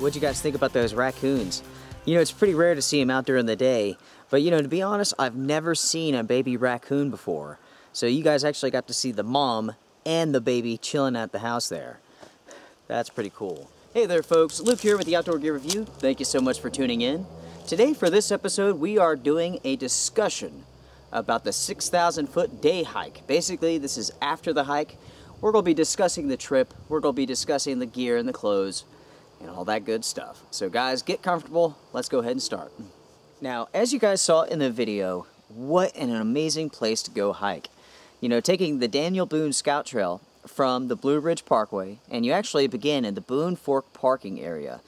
What'd you guys think about those raccoons? You know, it's pretty rare to see them out during the day, but you know, to be honest, I've never seen a baby raccoon before. So you guys actually got to see the mom and the baby chilling at the house there. That's pretty cool. Hey there folks, Luke here with the Outdoor Gear Review. Thank you so much for tuning in. Today for this episode, we are doing a discussion about the 6,000 foot day hike. Basically, this is after the hike. We're going to be discussing the trip, we're going to be discussing the gear and the clothes, and all that good stuff. So guys, get comfortable, let's go ahead and start. Now, as you guys saw in the video, what an amazing place to go hike. You know, taking the Daniel Boone Scout Trail from the Blue Ridge Parkway, and you actually begin in the Boone Fork parking area.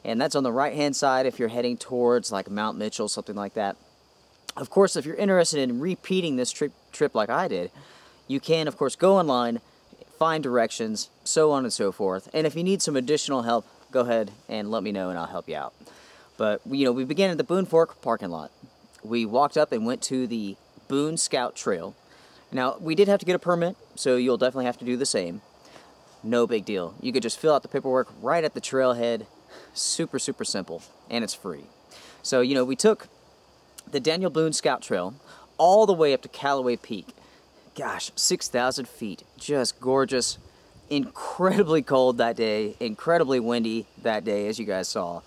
And that's on the right-hand side if you're heading towards like Mount Mitchell, something like that. Of course, if you're interested in repeating this trip like I did, you can, of course, go online, find directions, so on and so forth. And if you need some additional help, go ahead and let me know and I'll help you out. But, you know, we began at the Boone Fork parking lot. We walked up and went to the Boone Scout Trail. Now, we did have to get a permit, so you'll definitely have to do the same. No big deal. You could just fill out the paperwork right at the trailhead. Super, super simple. And it's free. So, you know, we took the Daniel Boone Scout Trail all the way up to Callaway Peak. Gosh, 6,000 feet. Just gorgeous. Incredibly cold that day, incredibly windy that day, as you guys saw.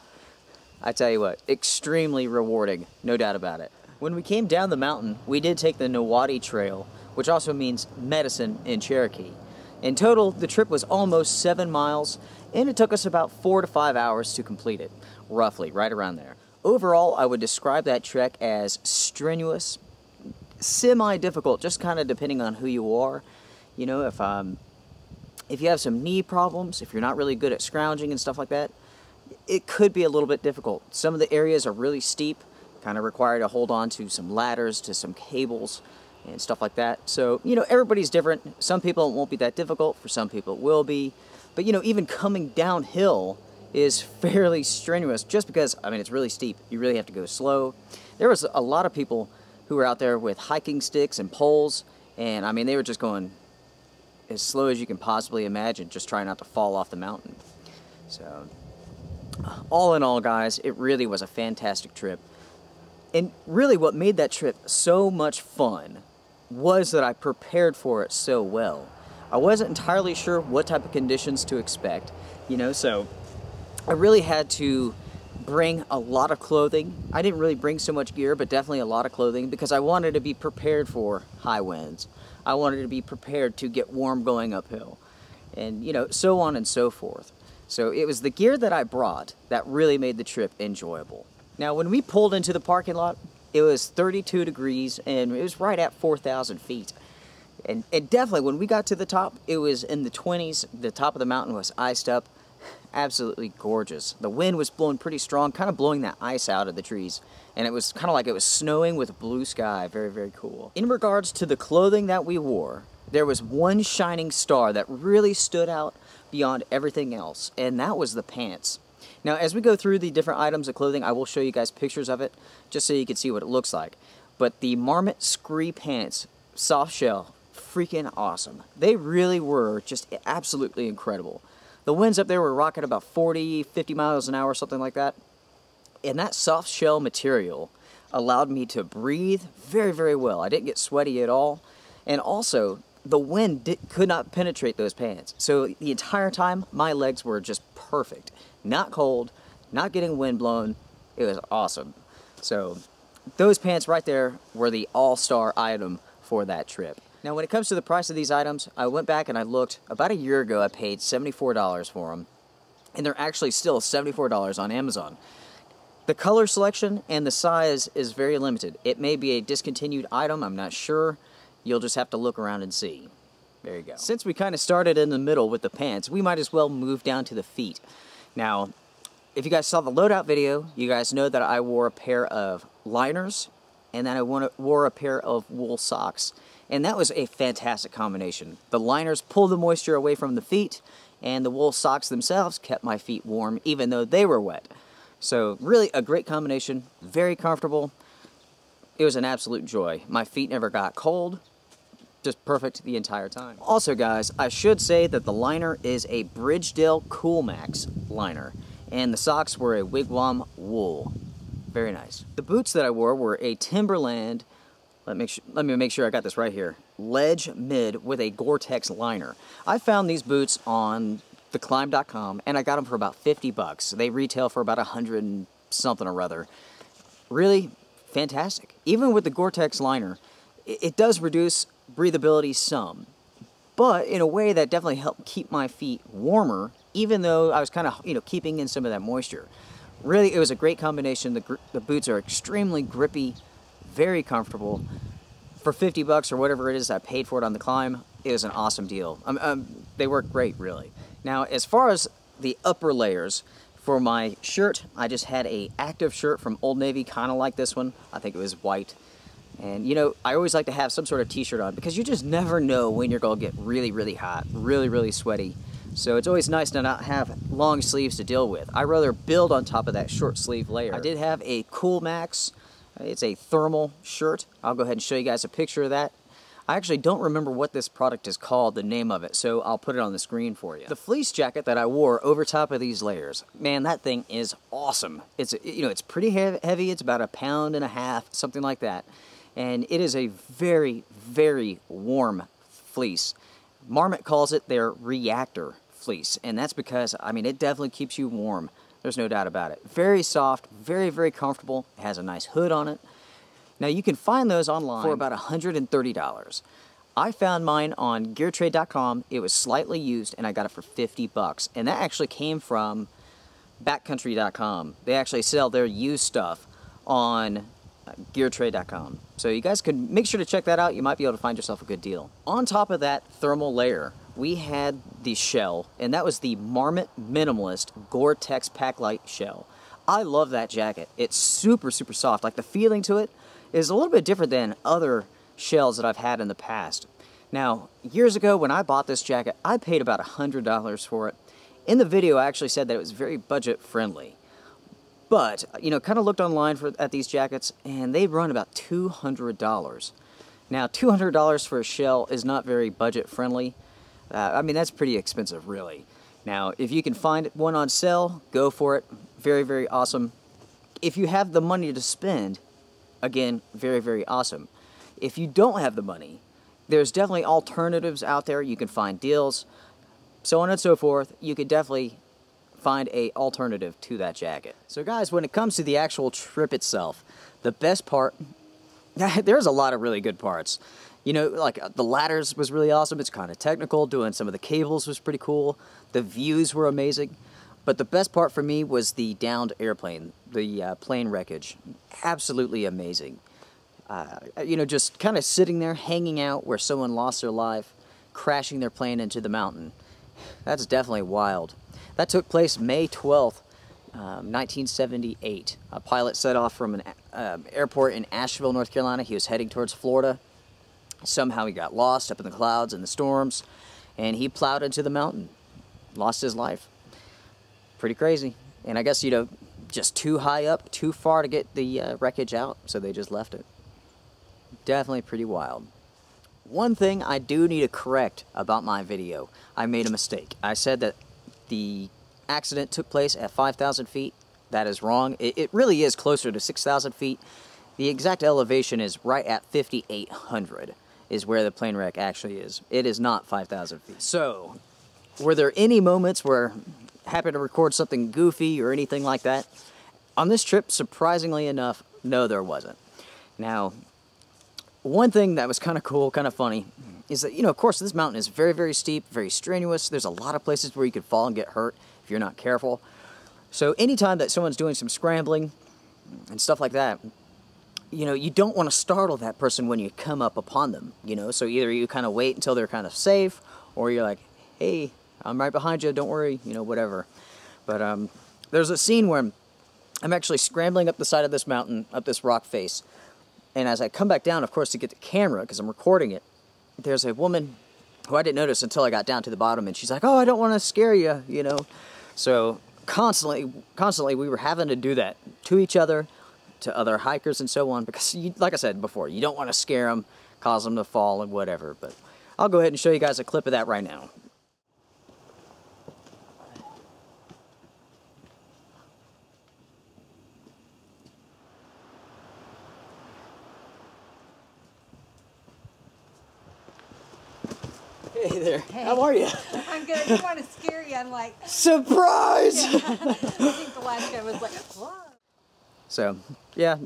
I tell you what, extremely rewarding, no doubt about it. When we came down the mountain, we did take the Nowati Trail, which also means medicine in Cherokee. In total, the trip was almost 7 miles, and it took us about 4 to 5 hours to complete it, roughly, right around there. Overall, I would describe that trek as strenuous, semi-difficult, just kind of depending on who you are. You know, if you have some knee problems, if you're not really good at scrounging and stuff like that, it could be a little bit difficult. Some of the areas are really steep, kind of require to hold on to some ladders, to some cables, and stuff like that. So, you know, everybody's different. Some people it won't be that difficult, for some people it will be. But, you know, even coming downhill is fairly strenuous, just because, I mean, it's really steep. You really have to go slow. There was a lot of people who were out there with hiking sticks and poles, and, I mean, they were just going as slow as you can possibly imagine, just trying not to fall off the mountain. So, all in all, guys, it really was a fantastic trip. And really what made that trip so much fun was that I prepared for it so well. I wasn't entirely sure what type of conditions to expect, you know, so I really had to bring a lot of clothing. I didn't really bring so much gear, but definitely a lot of clothing, because I wanted to be prepared for high winds. I wanted to be prepared to get warm going uphill, and, you know, so on and so forth. So it was the gear that I brought that really made the trip enjoyable. Now, when we pulled into the parking lot, it was 32 degrees, and it was right at 4,000 feet. And definitely, when we got to the top, it was in the 20s. The top of the mountain was iced up. Absolutely gorgeous. The wind was blowing pretty strong, kind of blowing that ice out of the trees. And it was kind of like it was snowing with blue sky. Very, very cool. In regards to the clothing that we wore, there was one shining star that really stood out beyond everything else, and that was the pants. Now, as we go through the different items of clothing, I will show you guys pictures of it, just so you can see what it looks like. But the Marmot Scree pants, soft shell, freaking awesome. They really were just absolutely incredible. The winds up there were rocking about 40, 50 miles an hour, something like that. And that soft shell material allowed me to breathe very, very well. I didn't get sweaty at all. And also, the wind could not penetrate those pants. So the entire time, my legs were just perfect. Not cold, not getting wind blown. It was awesome. So those pants right there were the all-star item for that trip. Now, when it comes to the price of these items, I went back and I looked. About a year ago, I paid $74 for them. And they're actually still $74 on Amazon. The color selection and the size is very limited. It may be a discontinued item, I'm not sure. You'll just have to look around and see. There you go. Since we kind of started in the middle with the pants, we might as well move down to the feet. Now, if you guys saw the loadout video, you guys know that I wore a pair of liners, and then I wore a pair of wool socks. And that was a fantastic combination. The liners pulled the moisture away from the feet, and the wool socks themselves kept my feet warm, even though they were wet. So really a great combination, very comfortable. It was an absolute joy. My feet never got cold. Just perfect the entire time. Also guys, I should say that the liner is a Bridgedale Cool Max liner. and the socks were a Wigwam wool. Very nice. The boots that I wore were a Timberland, let me make sure I got this right here, Ledge Mid with a Gore-Tex liner. I found these boots on theclimb.com and I got them for about 50 bucks. They retail for about 100 and something or other. Really fantastic. Even with the Gore-Tex liner, it does reduce breathability some, but in a way that definitely helped keep my feet warmer, even though I was kind of, keeping in some of that moisture. Really, it was a great combination. The boots are extremely grippy, very comfortable. For 50 bucks or whatever it is I paid for it on the climb, it was an awesome deal. They work great, really. Now, as far as the upper layers, for my shirt, I just had a active shirt from Old Navy, kind of like this one. I think it was white. And, I always like to have some sort of t-shirt on because you just never know when you're going to get really, really hot, really, really sweaty. So it's always nice to not have long sleeves to deal with. I rather build on top of that short sleeve layer. I did have a Cool Max. It's a thermal shirt. I'll go ahead and show you guys a picture of that. I actually don't remember what this product is called, the name of it, so I'll put it on the screen for you. The fleece jacket that I wore over top of these layers, man, that thing is awesome. It's, it's pretty heavy. It's about 1.5 pounds, something like that. And it is a very, very warm fleece. Marmot calls it their reactor fleece, and that's because, it definitely keeps you warm. There's no doubt about it. Very soft, very, very comfortable. It has a nice hood on it. Now, you can find those online for about $130. I found mine on geartrade.com. It was slightly used, and I got it for 50 bucks. And that actually came from backcountry.com. They actually sell their used stuff on geartrade.com. So you guys could make sure to check that out. You might be able to find yourself a good deal. On top of that thermal layer, we had the shell, and that was the Marmot Minimalist Gore-Tex Pack-Lite shell. I love that jacket. It's super, super soft. Like, the feeling to it is a little bit different than other shells that I've had in the past. Now, years ago when I bought this jacket, I paid about $100 for it. In the video, I actually said that it was very budget friendly. But, kind of looked online at these jackets, and they run about $200. Now, $200 for a shell is not very budget friendly. That's pretty expensive, really. Now, if you can find one on sale, go for it. Very, very awesome. If you have the money to spend, again, very, very awesome. If you don't have the money, there's definitely alternatives out there. You can find deals, so on and so forth. You could definitely find an alternative to that jacket. So guys, when it comes to the actual trip itself, the best part, there's a lot of really good parts. Like the ladders was really awesome. It's kind of technical. Doing some of the cables was pretty cool. The views were amazing. But the best part for me was the downed airplane, the plane wreckage. Absolutely amazing. Just kind of sitting there, hanging out where someone lost their life, crashing their plane into the mountain. That's definitely wild. That took place May 12th, 1978. A pilot set off from an airport in Asheville, North Carolina. He was heading towards Florida. Somehow he got lost up in the clouds and the storms, and he plowed into the mountain. Lost his life. Pretty crazy. And I guess, just too high up, too far to get the wreckage out, so they just left it. Definitely pretty wild. One thing I do need to correct about my video. I made a mistake. I said that the accident took place at 5,000 feet. That is wrong. It really is closer to 6,000 feet. The exact elevation is right at 5,800 is where the plane wreck actually is. It is not 5,000 feet. So, were there any moments where I happened to record something goofy or anything like that? On this trip, surprisingly enough, no, there wasn't. Now, one thing that was kind of cool, kind of funny, is that, of course, this mountain is very, very steep, very strenuous. There's a lot of places where you could fall and get hurt if you're not careful. So anytime that someone's doing some scrambling and stuff like that, you don't want to startle that person when you come up upon them, So either you kind of wait until they're kind of safe, or you're like, hey, I'm right behind you, don't worry, whatever. But there's a scene where I'm actually scrambling up the side of this mountain, up this rock face. And as I come back down, of course, to get the camera, because I'm recording it, there's a woman who I didn't notice until I got down to the bottom, and she's like, oh, I don't want to scare you, So constantly we were having to do that to each other, to other hikers and so on, because, like I said before, you don't want to scare them, cause them to fall and whatever. But I'll go ahead and show you guys a clip of that right now. Hey there. How are you? I'm good. I didn't want to scare you. I'm like, Surprise! I think the last guy was like, what? So, yeah,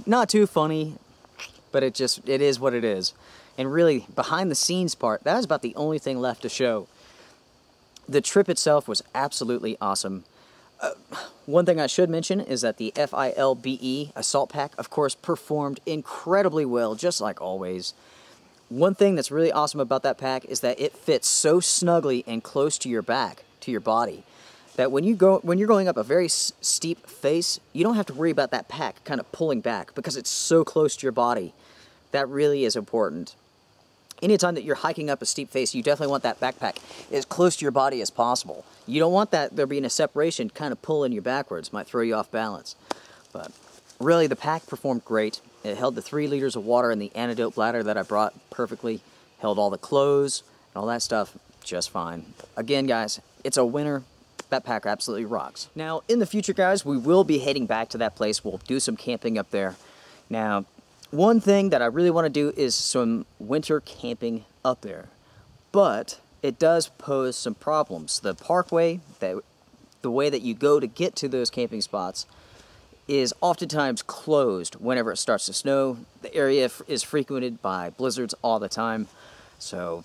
not too funny, but it is what it is. And really, behind the scenes part, that was about the only thing left to show. The trip itself was absolutely awesome. One thing I should mention is that the FILBE Assault Pack, of course, performed incredibly well, just like always. One thing that's really awesome about that pack is that it fits so snugly and close to your back, to your body, that when you're going up a very steep face, you don't have to worry about that pack kind of pulling back because it's so close to your body. That really is important. Anytime that you're hiking up a steep face, you definitely want that backpack as close to your body as possible. You don't want that there being a separation kind of pulling you backwards. Might throw you off balance. But really, the pack performed great. It held the 3 liters of water in the antidote bladder that I brought perfectly. Held all the clothes and all that stuff just fine. Again, guys, it's a winner. That pack absolutely rocks. Now, in the future, guys, we will be heading back to that place. We'll do some camping up there. Now, one thing that I really want to do is some winter camping up there, but it does pose some problems. The parkway, the way that you go to get to those camping spots, is oftentimes closed whenever it starts to snow. The area is frequented by blizzards all the time, so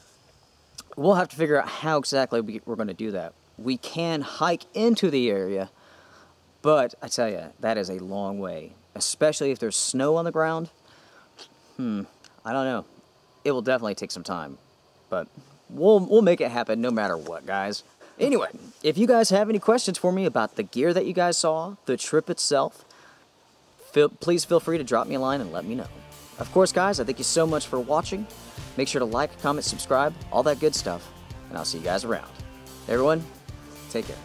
we'll have to figure out how exactly we're going to do that. We can hike into the area, but I tell you, that is a long way, especially if there's snow on the ground. I don't know. It will definitely take some time, but we'll make it happen no matter what, guys. Anyway, if you guys have any questions for me about the gear that you guys saw, the trip itself, please feel free to drop me a line and let me know. Of course, guys, I thank you so much for watching. Make sure to like, comment, subscribe, all that good stuff, and I'll see you guys around. Everyone, take care.